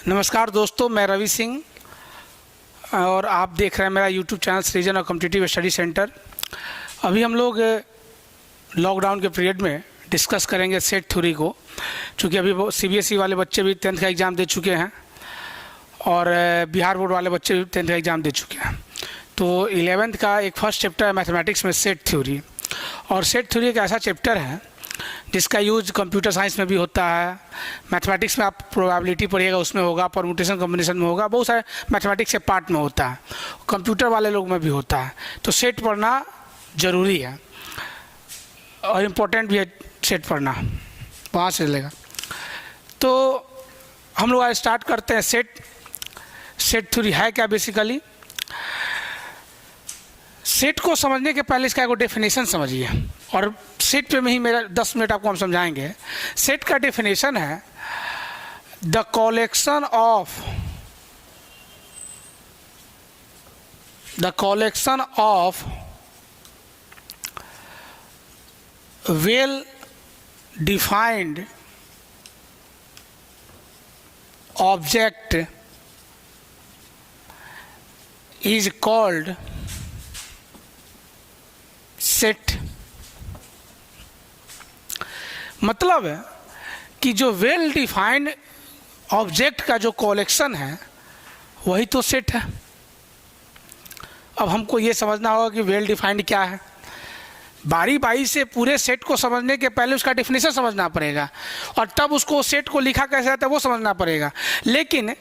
नमस्कार दोस्तों, मैं रवि सिंह और आप देख रहे हैं मेरा यूट्यूब चैनल सृजन और कॉम्पिटिटिव स्टडी सेंटर। अभी हम लोग लॉकडाउन के पीरियड में डिस्कस करेंगे सेट थ्योरी को, क्योंकि अभी सीबीएसई वाले बच्चे भी 10th का एग्ज़ाम दे चुके हैं और बिहार बोर्ड वाले बच्चे भी 10th का एग्ज़ाम दे चुके हैं। तो 11th का एक फर्स्ट चैप्टर है मैथमेटिक्स में सेट थ्योरी, और सेट थ्योरी एक ऐसा चैप्टर है जिसका यूज कंप्यूटर साइंस में भी होता है। मैथमेटिक्स में आप प्रोबेबिलिटी पढ़िएगा, उसमें होगा, परम्यूटेशन कॉम्बिनेशन में होगा, बहुत सारे मैथमेटिक्स के पार्ट में होता है, कंप्यूटर वाले लोग में भी होता है। तो सेट पढ़ना ज़रूरी है और इम्पोर्टेंट भी है सेट पढ़ना, वहाँ से चलेगा। तो हम लोग आज स्टार्ट करते हैं। सेट थ्योरी है क्या? बेसिकली सेट को समझने के पहले इसका एक डेफिनेशन समझिए, और सेट पे में ही मेरा 10 मिनट आपको हम समझाएंगे। सेट का डेफिनेशन है the collection of well defined object is called set. मतलब है कि जो वेल डिफाइंड ऑब्जेक्ट का जो कलेक्शन है वही तो सेट है। अब हमको ये समझना होगा कि वेल डिफाइंड क्या है। बारी बारी से पूरे सेट को समझने के पहले उसका डेफिनेशन समझना पड़ेगा, और तब उसको सेट को लिखा कैसे जाता है वो समझना पड़ेगा। लेकिन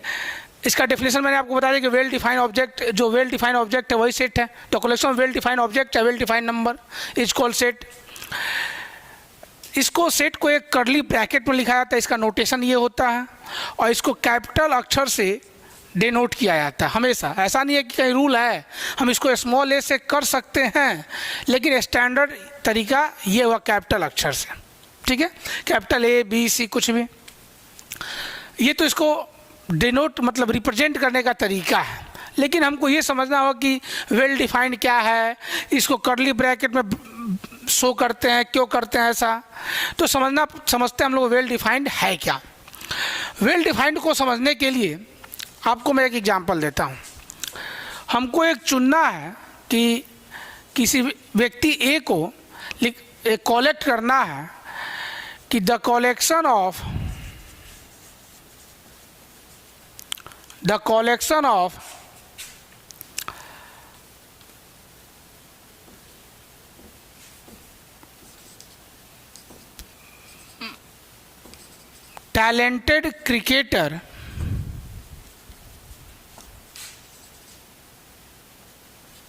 इसका डेफिनेशन मैंने आपको बता दिया कि वेल डिफाइंड ऑब्जेक्ट, जो वेल डिफाइंड ऑब्जेक्ट है वही सेट है। तो collection of well defined object है, well defined number is called set. इसको सेट को एक कर्ली ब्रैकेट में लिखा जाता है, इसका नोटेशन ये होता है, और इसको कैपिटल अक्षर से डिनोट किया जाता है हमेशा। ऐसा नहीं है कि कहीं रूल है, हम इसको स्मॉल ए से कर सकते हैं, लेकिन स्टैंडर्ड तरीका ये हुआ कैपिटल अक्षर से। ठीक है, कैपिटल ए बी सी कुछ भी, ये तो इसको डिनोट मतलब रिप्रेजेंट करने का तरीका है। लेकिन हमको ये समझना होगा कि वेल डिफाइंड क्या है, इसको कर्ली ब्रैकेट में शो करते हैं, क्यों करते हैं ऐसा, तो समझते हैं हम लोग वेल डिफाइंड है क्या। वेल डिफाइंड को समझने के लिए आपको मैं एक एग्जांपल देता हूँ। हमको एक चुनना है कि किसी व्यक्ति ए को कलेक्ट करना है कि the collection of talented cricketer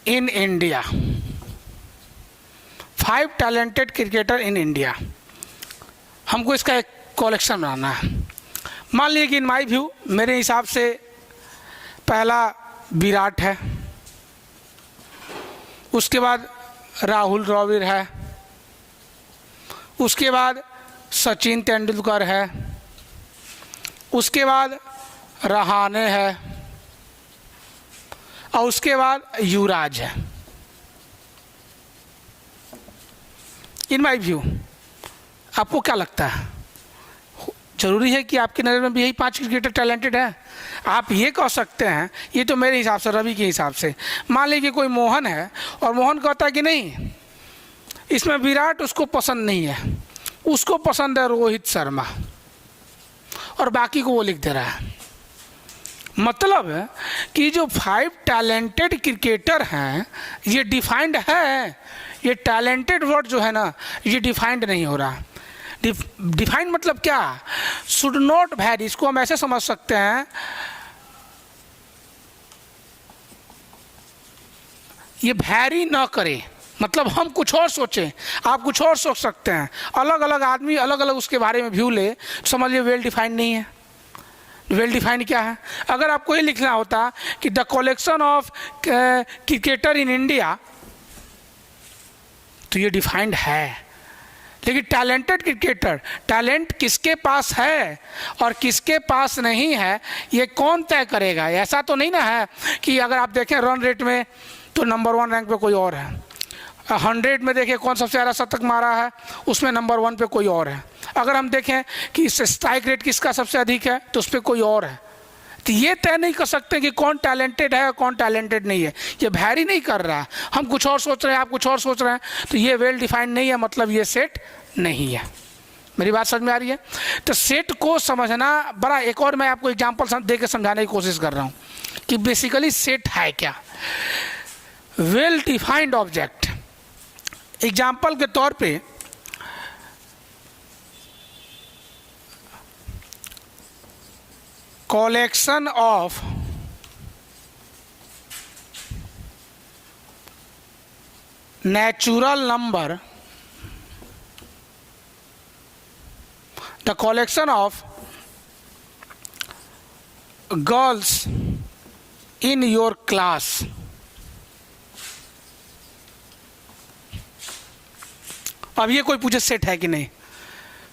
in India, 5 talented cricketer in India। हमको इसका एक कलेक्शन बनाना है। मान लीजिए कि इन माई व्यू, मेरे हिसाब से पहला विराट है, उसके बाद राहुल द्रविड़ है, उसके बाद सचिन तेंदुलकर है, उसके बाद रहाणे है, और उसके बाद युवराज है। इन माई व्यू आपको क्या लगता है? जरूरी है कि आपकी नज़र में भी यही 5 क्रिकेटर टैलेंटेड है? आप ये कह सकते हैं, ये तो मेरे हिसाब से, रवि के हिसाब से। मान लीजिए कोई मोहन है और मोहन कहता है कि नहीं, इसमें विराट उसको पसंद नहीं है, उसको पसंद है रोहित शर्मा, और बाकी को वो लिख दे रहा है। मतलब है कि जो 5 टैलेंटेड क्रिकेटर हैं ये डिफाइंड है। ये टैलेंटेड वर्ड जो है ना, ये डिफाइंड नहीं हो रहा। डिफाइंड मतलब क्या? Should not vary. इसको हम ऐसे समझ सकते हैं, ये वैरी ना करे, मतलब हम कुछ और सोचें, आप कुछ और सोच सकते हैं। अलग अलग आदमी अलग अलग उसके बारे में व्यू ले, समझिए वेल डिफाइंड नहीं है। वेल डिफाइंड क्या है? अगर आपको ये लिखना होता कि the collection of cricketer in India, तो ये डिफाइंड है। लेकिन टैलेंटेड क्रिकेटर, टैलेंट किसके पास है और किसके पास नहीं है, ये कौन तय करेगा? ऐसा तो नहीं ना है कि अगर आप देखें रन रेट में तो नंबर 1 रैंक पे कोई और है, 100 में देखिए कौन सबसे ज़्यादा शतक मारा है, उसमें नंबर 1 पे कोई और है। अगर हम देखें कि स्ट्राइक रेट किसका सबसे अधिक है तो उस पर कोई और है। तो ये तय नहीं कर सकते कि कौन टैलेंटेड है और कौन टैलेंटेड नहीं है। ये वैरी नहीं कर रहा है, हम कुछ और सोच रहे हैं, आप कुछ और सोच रहे हैं, तो ये वेल डिफाइंड नहीं है, मतलब ये सेट नहीं है। मेरी बात समझ में आ रही है? तो सेट को समझना बड़ा, एक और मैं आपको एग्जांपल दे के समझाने की कोशिश कर रहा हूँ कि बेसिकली सेट है क्या। वेल डिफाइंड ऑब्जेक्ट, एग्जाम्पल के तौर पे collection of natural number, the collection of girls in your class, अब ये कोई पूछे सेट है कि नहीं,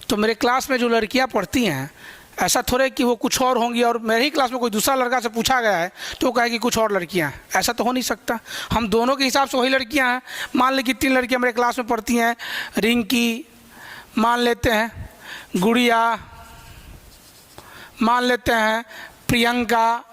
तो मेरे क्लास में जो लड़कियां पढ़ती हैं, ऐसा थोड़े कि वो कुछ और होंगी और मेरे ही क्लास में कोई दूसरा लड़का से पूछा गया है तो वो कहेगी कुछ और लड़कियां हैं, ऐसा तो हो नहीं सकता। हम दोनों के हिसाब से वही लड़कियां हैं। मान ली कि 3 लड़कियां मेरे क्लास में पढ़ती हैं, रिंकी मान लेते हैं, गुड़िया मान लेते हैं, प्रियंका,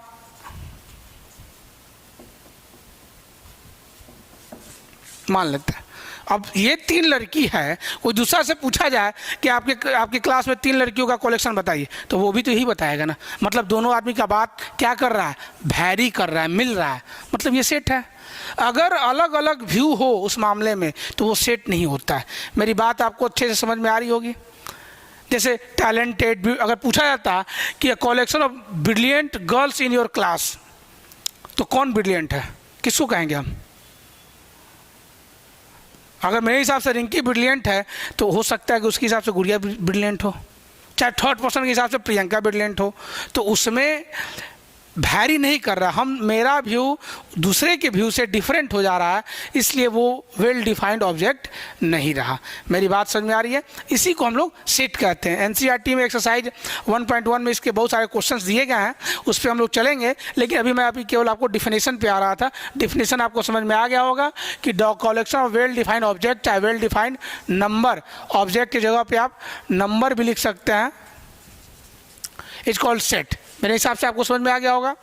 मान लेते हैं। अब ये 3 लड़की है, कोई दूसरा से पूछा जाए कि आपके क्लास में 3 लड़कियों का कलेक्शन बताइए, तो वो भी तो यही बताएगा ना। मतलब दोनों आदमी का बात क्या कर रहा है, वैरी कर रहा है, मिल रहा है, मतलब ये सेट है। अगर अलग अलग व्यू हो उस मामले में तो वो सेट नहीं होता है। मेरी बात आपको अच्छे से समझ में आ रही होगी। जैसे टैलेंटेड, अगर पूछा जाता कि collection of brilliant girls in your class, तो कौन ब्रिलियंट है, किसको कहेंगे हम? अगर मेरे हिसाब से रिंकी ब्रिलियंट है तो हो सकता है कि उसके हिसाब से गुड़िया ब्रिलियंट हो, चाहे थर्ड पर्सन के हिसाब से प्रियंका ब्रिलियंट हो, तो उसमें वैरी नहीं कर रहा। हम, मेरा व्यू दूसरे के व्यू से डिफरेंट हो जा रहा है, इसलिए वो वेल डिफाइंड ऑब्जेक्ट नहीं रहा। मेरी बात समझ में आ रही है? इसी को हम लोग सेट कहते हैं। एनसीईआरटी में एक्सरसाइज 1.1 में इसके बहुत सारे क्वेश्चंस दिए गए हैं, उस पर हम लोग चलेंगे, लेकिन अभी केवल आपको डिफिनेशन पे आ रहा था। डिफिनेशन आपको समझ में आ गया होगा कि the collection of well defined object, चाहे वेल डिफाइंड नंबर, ऑब्जेक्ट की जगह पर आप नंबर भी लिख सकते हैं, इट्स कॉल्ड सेट। मेरे हिसाब से आपको समझ में आ गया होगा।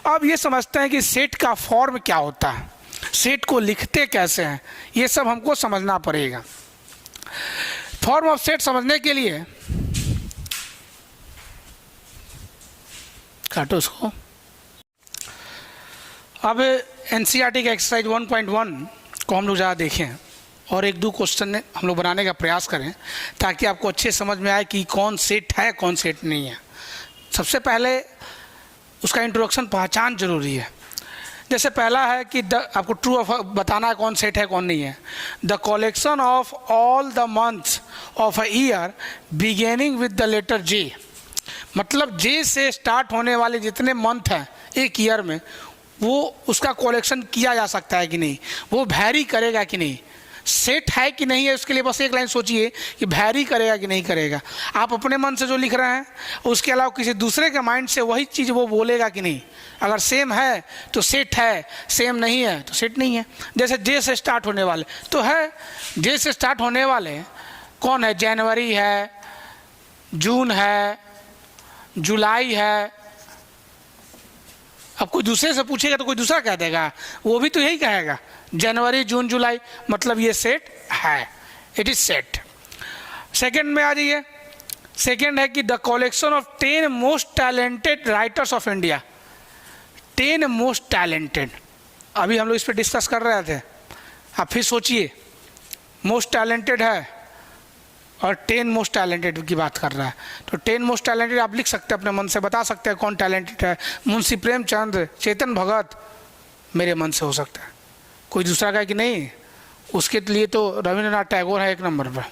अब ये समझते हैं कि सेट का फॉर्म क्या होता है, सेट को लिखते कैसे हैं, ये सब हमको समझना पड़ेगा। फॉर्म ऑफ सेट समझने के लिए काटो उसको। अब एनसीईआरटी का एक्सरसाइज 1.1 को हम लोग ज़्यादा देखें और 1-2 क्वेश्चन हम लोग बनाने का प्रयास करें, ताकि आपको अच्छे समझ में आए कि कौन सेट है कौन सेट नहीं है। सबसे पहले उसका इंट्रोडक्शन, पहचान जरूरी है। जैसे पहला है कि आपको ट्रू ऑफ बताना है कौन सेट है कौन नहीं है। The collection of all the months of a year beginning with the letter J, मतलब जे से स्टार्ट होने वाले जितने मंथ हैं एक ईयर में, वो उसका कलेक्शन किया जा सकता है कि नहीं, वो वैरी करेगा कि नहीं, सेट है कि नहीं है। उसके लिए बस एक लाइन सोचिए कि वैरी करेगा कि नहीं करेगा। आप अपने मन से जो लिख रहे हैं, उसके अलावा किसी दूसरे के माइंड से वही चीज़ वो बोलेगा कि नहीं। अगर सेम है तो सेट है, सेम नहीं है तो सेट नहीं है। जैसे जे से स्टार्ट होने वाले तो है, जे से स्टार्ट होने वाले कौन है, जनवरी है, जून है, जुलाई है। अब कोई दूसरे से पूछेगा तो कोई दूसरा कह देगा, वो भी तो यही कहेगा, जनवरी, जून, जुलाई, मतलब ये सेट है, इट इज सेट। सेकंड में आ जाइए। सेकंड है कि the collection of 10 most talented writers of India. 10 most talented, अभी हम लोग इस पर डिस्कस कर रहे थे। आप फिर सोचिए, मोस्ट टैलेंटेड है और 10 मोस्ट टैलेंटेड की बात कर रहा है, तो 10 मोस्ट टैलेंटेड आप लिख सकते हैं, अपने मन से बता सकते हैं कौन टैलेंटेड है। मुंशी प्रेमचंद, चेतन भगत, मेरे मन से हो सकता है। कोई दूसरा कहे कि नहीं, उसके लिए तो रविंद्रनाथ टैगोर है 1 नंबर पर,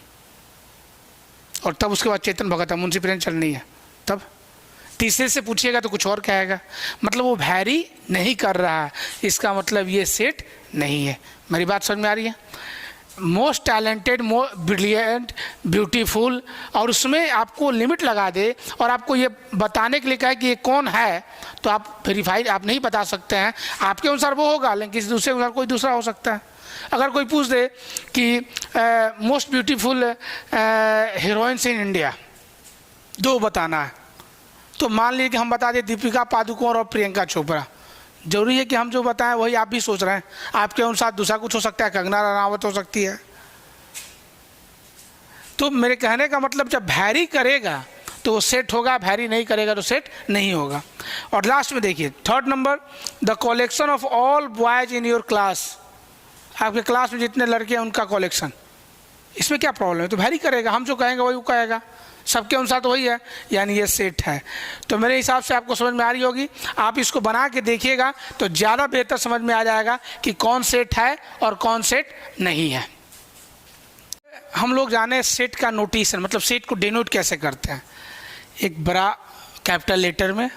और तब उसके बाद चेतन भगत है, मुंशी प्रेमचंद नहीं है। तब तीसरे से पूछिएगा तो कुछ और कहेगा, मतलब वो वैरी नहीं कर रहा है, इसका मतलब ये सेट नहीं है। मेरी बात समझ में आ रही है? मोस्ट टैलेंटेड, ब्रिलियंट, ब्यूटीफुल, और उसमें आपको लिमिट लगा दे और आपको ये बताने के लिए कहे कि ये कौन है, तो आप वेरीफाई आप नहीं बता सकते हैं। आपके अनुसार वो होगा, लेकिन किसी दूसरे अनुसार कोई दूसरा हो सकता है। अगर कोई पूछ दे कि most beautiful heroines in India, 2 बताना है, तो मान लीजिए कि हम बता दें दीपिका पादुकोण और प्रियंका चोपड़ा, जरूरी है कि हम जो बताएं वही आप भी सोच रहे हैं? आपके अनुसार दूसरा कुछ हो सकता है, कंगना रनावत हो सकती है। तो मेरे कहने का मतलब जब वैरी करेगा तो वो सेट होगा, वैरी नहीं करेगा तो सेट नहीं होगा। और लास्ट में देखिए third number, the collection of all boys in your class, आपके क्लास में जितने लड़के हैं उनका कलेक्शन, इसमें क्या प्रॉब्लम है? तो वैरी करेगा, हम जो कहेंगे वही वो कहेगा, सबके अनुसार तो वही है, यानी ये सेट है। तो मेरे हिसाब से आपको समझ में आ रही होगी, आप इसको बना के देखिएगा तो ज़्यादा बेहतर समझ में आ जाएगा कि कौन सेट है और कौन सेट नहीं है। हम लोग जाने सेट का नोटेशन, मतलब सेट को डिनोट कैसे करते हैं। एक बड़ा कैपिटल लेटर में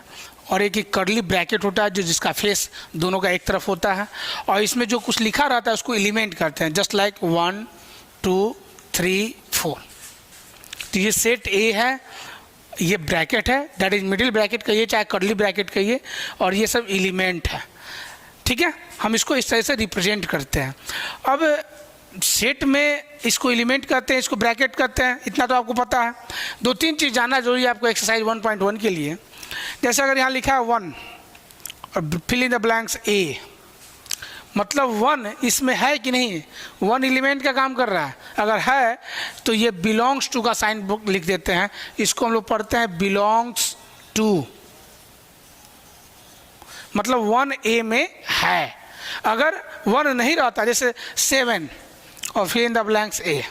और एक कर्ली ब्रैकेट होता है जो जिसका फेस दोनों का एक तरफ होता है, और इसमें जो कुछ लिखा रहता है उसको एलिमेंट करते हैं, जस्ट लाइक 1 2 3 4। तो ये सेट ए है, ये ब्रैकेट है, दैट इज मिडिल ब्रैकेट कहिए चाहे कर्ली ब्रैकेट कहिए, और ये सब एलिमेंट है, ठीक है। हम इसको इस तरह से रिप्रेजेंट करते हैं। अब सेट में इसको एलिमेंट करते हैं, इसको ब्रैकेट करते हैं, इतना तो आपको पता है। 2-3 चीज़ जानना जरूरी है आपको एक्सरसाइज 1.1 के लिए। जैसे अगर यहाँ लिखा है 1 और fill in the blanks A, मतलब 1 इसमें है कि नहीं, 1 एलिमेंट का काम कर रहा है। अगर है तो ये बिलोंग्स टू का साइन बुक लिख देते हैं, इसको हम लोग पढ़ते हैं बिलोंग्स टू, मतलब 1 ए में है। अगर 1 नहीं रहता, जैसे 7 और फिर इन द ब्लैंक्स ए,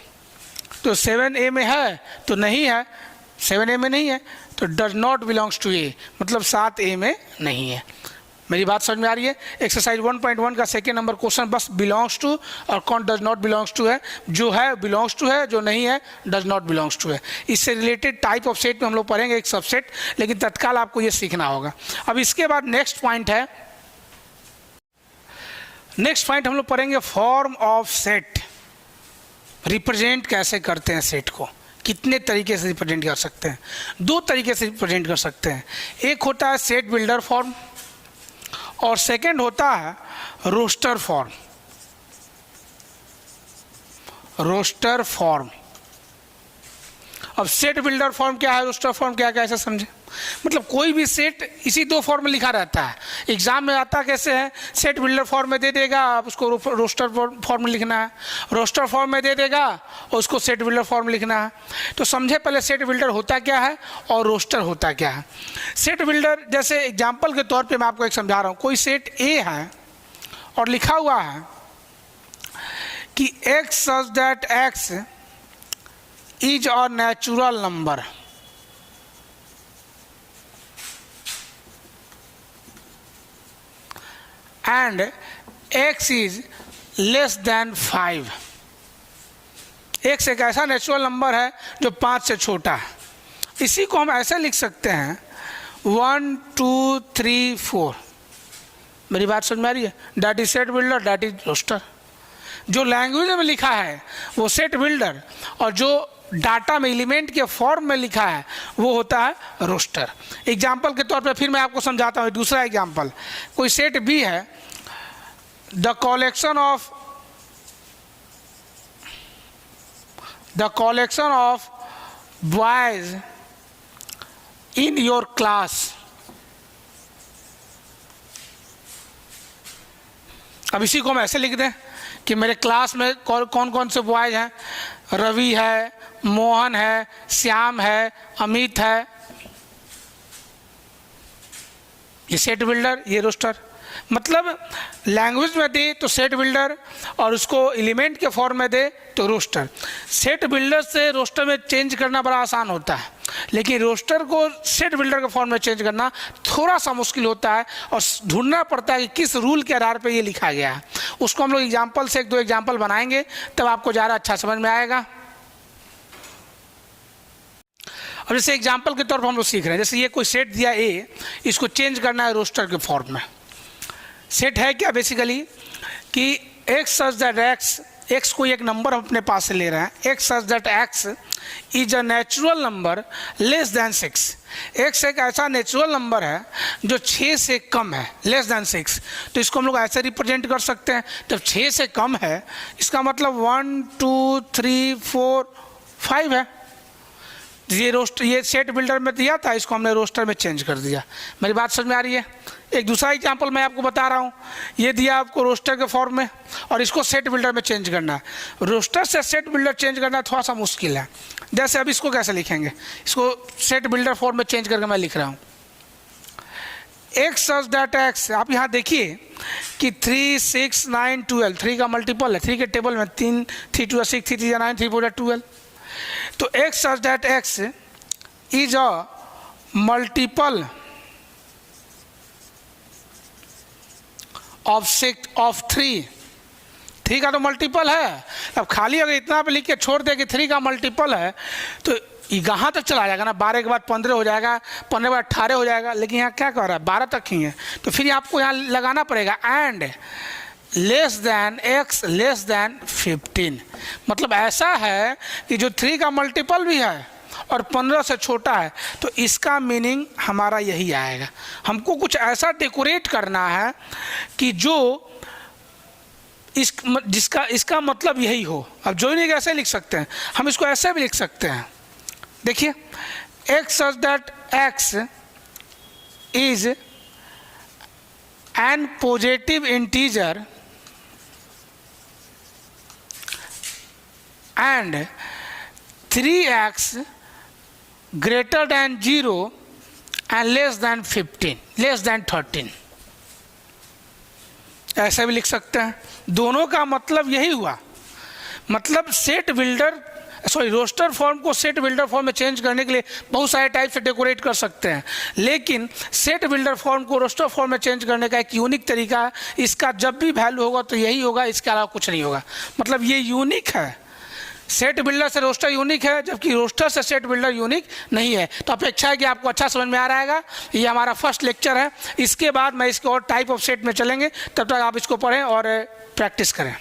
तो 7 ए में है तो नहीं है, 7 ए में नहीं है तो डज नॉट बिलोंग्स टू ए, मतलब 7 ए में नहीं है। मेरी बात समझ में आ रही है? एक्सरसाइज 1.1 का सेकेंड नंबर क्वेश्चन बस बिलोंग्स टू और कौन डज नॉट बिलोंग्स टू है। जो है बिलोंग्स टू है, जो नहीं है डज नॉट बिलोंग्स टू है। इससे रिलेटेड टाइप ऑफ सेट में हम लोग पढ़ेंगे एक सबसेट, लेकिन तत्काल आपको ये सीखना होगा। अब इसके बाद नेक्स्ट पॉइंट है, नेक्स्ट पॉइंट हम लोग पढ़ेंगे फॉर्म ऑफ सेट। रिप्रेजेंट कैसे करते हैं सेट को, कितने तरीके से रिप्रेजेंट कर सकते हैं? 2 तरीके से रिप्रेजेंट कर सकते हैं। एक होता है सेट बिल्डर फॉर्म और सेकंड होता है रोस्टर फॉर्म। Roster form. अब सेट बिल्डर फॉर्म क्या है, रोस्टर फॉर्म क्या है, कैसे समझे? मतलब कोई भी सेट इसी 2 फॉर्म में लिखा रहता है। एग्जाम में आता कैसे है, सेट बिल्डर फॉर्म में दे देगा, आप उसको रोस्टर फॉर्म में लिखना है, रोस्टर फॉर्म में दे देगा और उसको सेट बिल्डर फॉर्म में लिखना है। तो समझे पहले सेट बिल्डर होता क्या है और रोस्टर होता क्या है। सेट बिल्डर जैसे एग्जाम्पल के तौर पर मैं आपको एक समझा रहा हूँ, कोई सेट ए है और लिखा हुआ है कि x such that x is a natural number, and x is less than 5। x एक ऐसा नेचुरल नंबर है जो 5 से छोटा है। इसी को हम ऐसे लिख सकते हैं 1 2 3 4। मेरी बात समझ में आ रही है? That is set builder, that is roster. जो लैंग्वेज में लिखा है वो सेट बिल्डर, और जो डाटा में एलिमेंट के फॉर्म में लिखा है वो होता है रोस्टर। एग्जाम्पल के तौर पे फिर मैं आपको समझाता हूँ दूसरा एग्जाम्पल। कोई सेट बी है, the collection of boys in your class. अब इसी को हम ऐसे लिख दें कि मेरे क्लास में कौन कौन से बॉयज हैं, रवि है, मोहन है, श्याम है, अमित है। ये सेट बिल्डर, ये रोस्टर। मतलब लैंग्वेज में दे तो सेट बिल्डर और उसको एलिमेंट के फॉर्म में दे तो रोस्टर। सेट बिल्डर से रोस्टर में चेंज करना बड़ा आसान होता है, लेकिन रोस्टर को सेट बिल्डर के फॉर्म में चेंज करना थोड़ा सा मुश्किल होता है और ढूंढना पड़ता है कि किस रूल के आधार पे ये लिखा गया है। उसको हम लोग एग्जाम्पल से 1-2 एग्जाम्पल बनाएंगे तब आपको ज़्यादा अच्छा समझ में आएगा। अब जैसे एग्जाम्पल के तौर पर हम लोग सीख रहे हैं, जैसे ये कोई सेट दिया ए, इसको चेंज करना है रोस्टर के फॉर्म में। सेट है क्या बेसिकली कि x such that x, x को एक नंबर हम अपने पास से ले रहे हैं, x such that x is a natural number less than 6। X एक ऐसा नेचुरल नंबर है जो 6 से कम है, लेस दैन 6। तो इसको हम लोग ऐसे रिप्रेजेंट कर सकते हैं, जब 6 से कम है इसका मतलब 1 2 3 4 5 है। ये सेट बिल्डर में दिया था, इसको हमने रोस्टर में चेंज कर दिया। मेरी बात समझ में आ रही है? एक दूसरा एग्जांपल मैं आपको बता रहा हूँ, ये दिया आपको रोस्टर के फॉर्म में और इसको सेट बिल्डर में चेंज करना है। रोस्टर से सेट बिल्डर चेंज करना थोड़ा सा मुश्किल है। जैसे अब इसको कैसे लिखेंगे, इसको सेट बिल्डर फॉर्म में चेंज करके मैं लिख रहा हूँ एक्स सच दैट एक्स। आप यहाँ देखिए कि 3, 6, 9, 12, 3 का मल्टीपल है। 3 के टेबल में 3, 3 2 6, 3 3 9, 3 4 12। तो x such that x is a multiple of 3 का तो मल्टीपल है। अब खाली अगर इतना पे लिख के छोड़ दे कि 3 का मल्टीपल है तो यहाँ तक चला जाएगा ना, 12 के बाद 15 हो जाएगा, 15 के बाद 18 हो जाएगा। लेकिन यहाँ क्या कह रहा है, 12 तक ही है। तो फिर आपको यहाँ लगाना पड़ेगा and less than x less than 15। मतलब ऐसा है कि जो 3 का मल्टीपल भी है और 15 से छोटा है, तो इसका मीनिंग हमारा यही आएगा। हमको कुछ ऐसा डेकोरेट करना है कि जो इसका मतलब यही हो। अब जोइनिंग ऐसे लिख सकते हैं, हम इसको ऐसे भी लिख सकते हैं। देखिए, x such that x is an positive integer and 3x greater than 0 and less than 15, less than 13। ऐसे भी लिख सकते हैं। दोनों का मतलब यही हुआ। मतलब सेट बिल्डर रोस्टर फॉर्म को सेट बिल्डर फॉर्म में चेंज करने के लिए बहुत सारे टाइप से डेकोरेट कर सकते हैं, लेकिन सेट बिल्डर फॉर्म को रोस्टर फॉर्म में चेंज करने का एक यूनिक तरीका है। इसका जब भी वैल्यू होगा तो यही होगा, इसके अलावा कुछ नहीं होगा। मतलब ये यूनिक है। सेट बिल्डर से रोस्टर यूनिक है, जबकि रोस्टर से सेट बिल्डर यूनिक नहीं है। तो अपेक्षा है कि आपको अच्छा समझ में आ रहेगा। ये हमारा फर्स्ट लेक्चर है। इसके बाद मैं इसके और टाइप ऑफ सेट में चलेंगे। तब तक आप इसको पढ़ें और प्रैक्टिस करें।